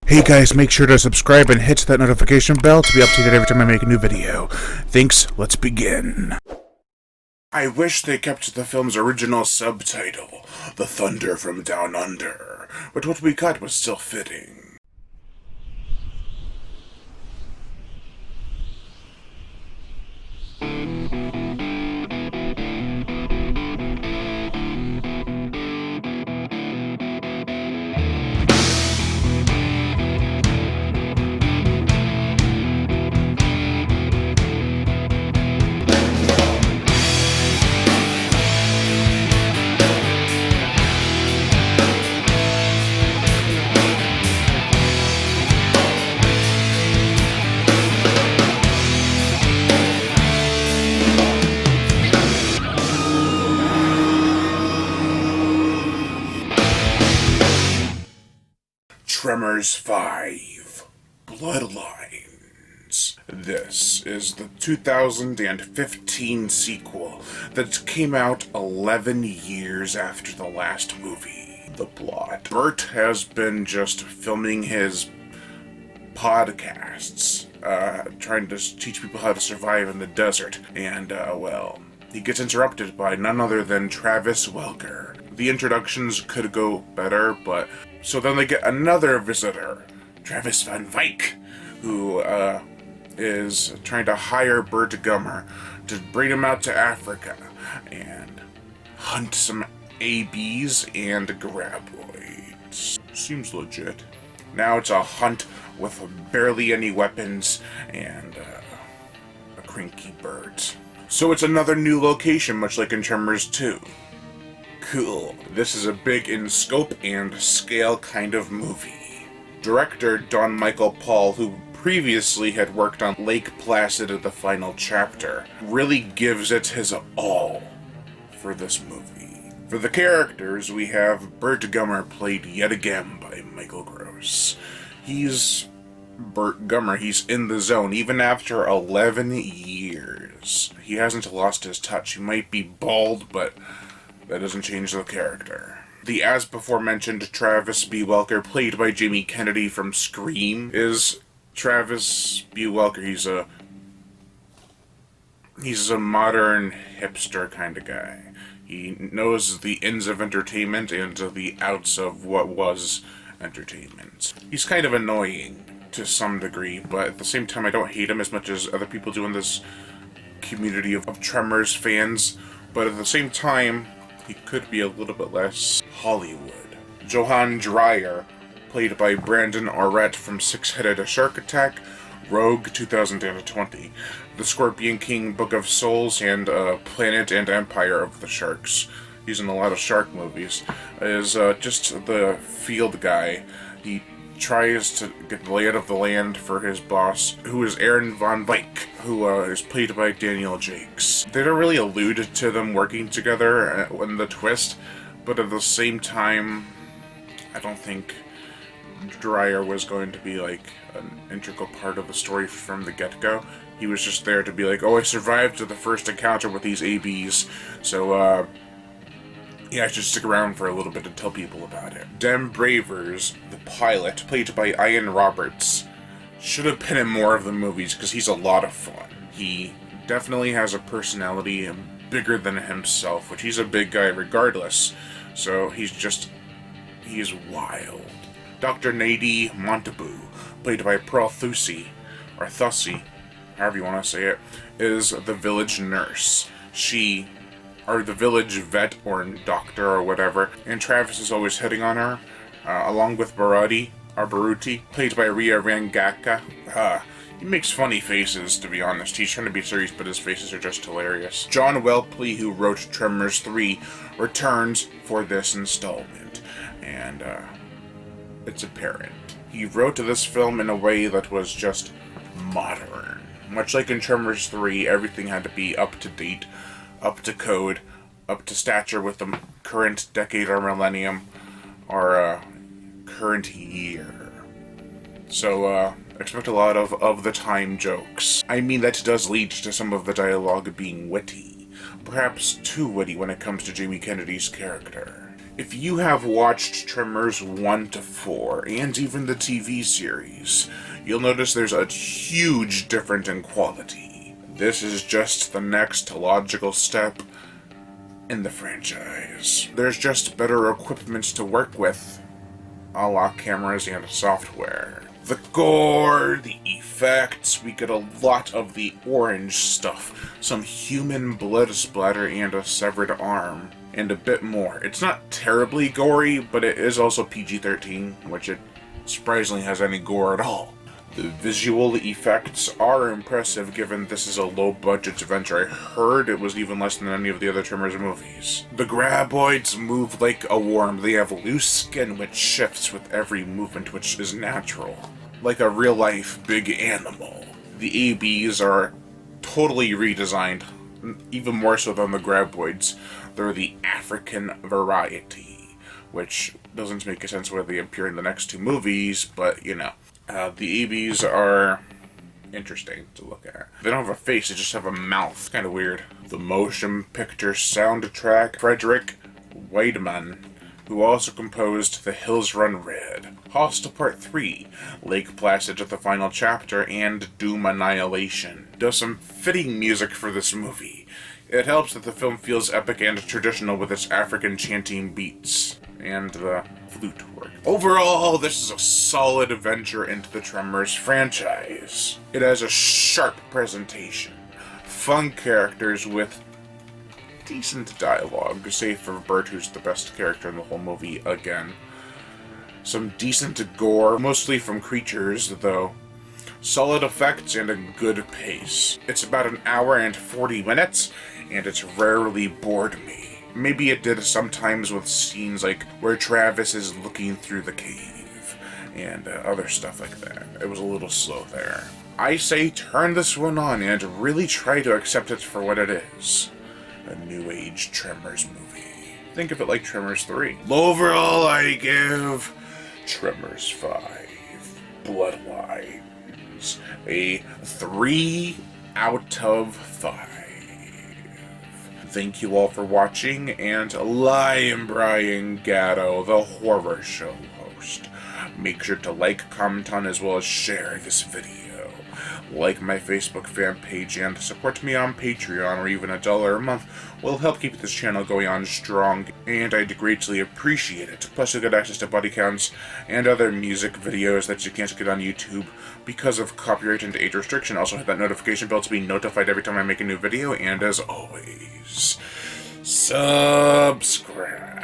Hey guys, make sure to subscribe and hit that notification bell to be updated every time I make a new video. Thanks, let's begin. I wish they kept the film's original subtitle, The Thunder from Down Under, but what we got was still fitting. Tremors 5, Bloodlines. This is the 2015 sequel that came out 11 years after the last movie. The plot. Bert has been just filming his podcasts, trying to teach people how to survive in the desert, and, he gets interrupted by none other than Travis Welker. The introductions could go better, but so then they get another visitor, Travis Van Wyk, who is trying to hire Bert Gummer to bring him out to Africa and hunt some ABs and graboids. Seems legit. Now it's a hunt with barely any weapons and a cranky bird. So it's another new location, much like in Tremors 2. Cool. This is a big in scope and scale kind of movie. Director Don Michael Paul, who previously had worked on Lake Placid in the final chapter, really gives it his all for this movie. For the characters, we have Bert Gummer, played yet again by Michael Gross. He's Bert Gummer. He's in the zone, even after 11 years. He hasn't lost his touch. He might be bald, but that doesn't change the character. The as-before-mentioned Travis B. Welker, played by Jamie Kennedy from Scream, is Travis B. Welker. He's a modern hipster kind of guy. He knows the ins of entertainment and the outs of what was entertainment. He's kind of annoying to some degree, but at the same time I don't hate him as much as other people do in this community of Tremors fans, but at the same time he could be a little bit less Hollywood. Johann Dreyer, played by Brandon Aurette from Six-Headed Shark Attack, Rogue 2020, The Scorpion King, Book of Souls, and Planet and Empire of the Sharks. He's in a lot of shark movies. Is just the field guy. He tries to get the lay of the land for his boss, who is Aaron Von Wyk, who is played by Daniel Jakes. They don't really allude to them working together in the twist, but at the same time, I don't think Dreyer was going to be like an integral part of the story from the get-go. He was just there to be like, oh, I survived the first encounter with these ABs, so yeah, I should stick around for a little bit to tell people about it. Dem Bravers, the pilot, played by Ian Roberts, should have been in more of the movies because he's a lot of fun. He definitely has a personality bigger than himself, which he's a big guy regardless, so he's wild. Dr. Nadie Montabu, played by Pearl Thusi, or Thussi, however you want to say it, is the village nurse. Or the village vet or doctor or whatever, and Travis is always hitting on her, along with Baruti, played by Ria Rangaka. He makes funny faces, to be honest. He's trying to be serious, but his faces are just hilarious. John Welpley, who wrote Tremors 3, returns for this installment, and it's apparent. He wrote this film in a way that was just modern. Much like in Tremors 3, everything had to be up to date, up to code, up to stature with the current decade or millennium, or current year. So, expect a lot of the time jokes. I mean, that does lead to some of the dialogue being witty. Perhaps too witty when it comes to Jamie Kennedy's character. If you have watched Tremors 1 to 4, and even the TV series, you'll notice there's a huge difference in quality. This is just the next logical step in the franchise. There's just better equipment to work with, a la cameras and software. The gore, the effects, we get a lot of the orange stuff, some human blood splatter and a severed arm, and a bit more. It's not terribly gory, but it is also PG-13, which it surprisingly has any gore at all. The visual effects are impressive given this is a low-budget adventure. I heard it was even less than any of the other Tremors movies. The graboids move like a worm. They have loose skin which shifts with every movement, which is natural. Like a real-life big animal. The ABs are totally redesigned, even more so than the graboids. They're the African variety, which doesn't make sense why they appear in the next two movies, but you know. The ABs are interesting to look at. They don't have a face, they just have a mouth. Kind of weird. The motion picture soundtrack, Frederick Weidman, who also composed The Hills Run Red, Hostel Part 3, Lake Placid at the Final Chapter, and Doom Annihilation, does some fitting music for this movie. It helps that the film feels epic and traditional with its African chanting beats, and the flute work. Overall, this is a solid venture into the Tremors franchise. It has a sharp presentation, fun characters with decent dialogue, save for Bert, who's the best character in the whole movie again. Some decent gore, mostly from creatures, though. Solid effects and a good pace. It's about an hour and 40 minutes, and it's rarely bored me. Maybe it did sometimes with scenes like where Travis is looking through the cave and other stuff like that. It was a little slow there. I say turn this one on and really try to accept it for what it is. A new age Tremors movie. Think of it like Tremors 3. Overall, I give Tremors 5 Bloodlines a 3 out of 5. Thank you all for watching, and I am Brian Gatto, the horror show host. Make sure to like, comment on, as well as share this video. Like my Facebook fan page and support me on Patreon, or even $1 a month will help keep this channel going on strong, and I'd greatly appreciate it. Plus you'll get access to body counts and other music videos that you can't get on YouTube because of copyright and age restriction. Also hit that notification bell to be notified every time I make a new video, and as always, subscribe.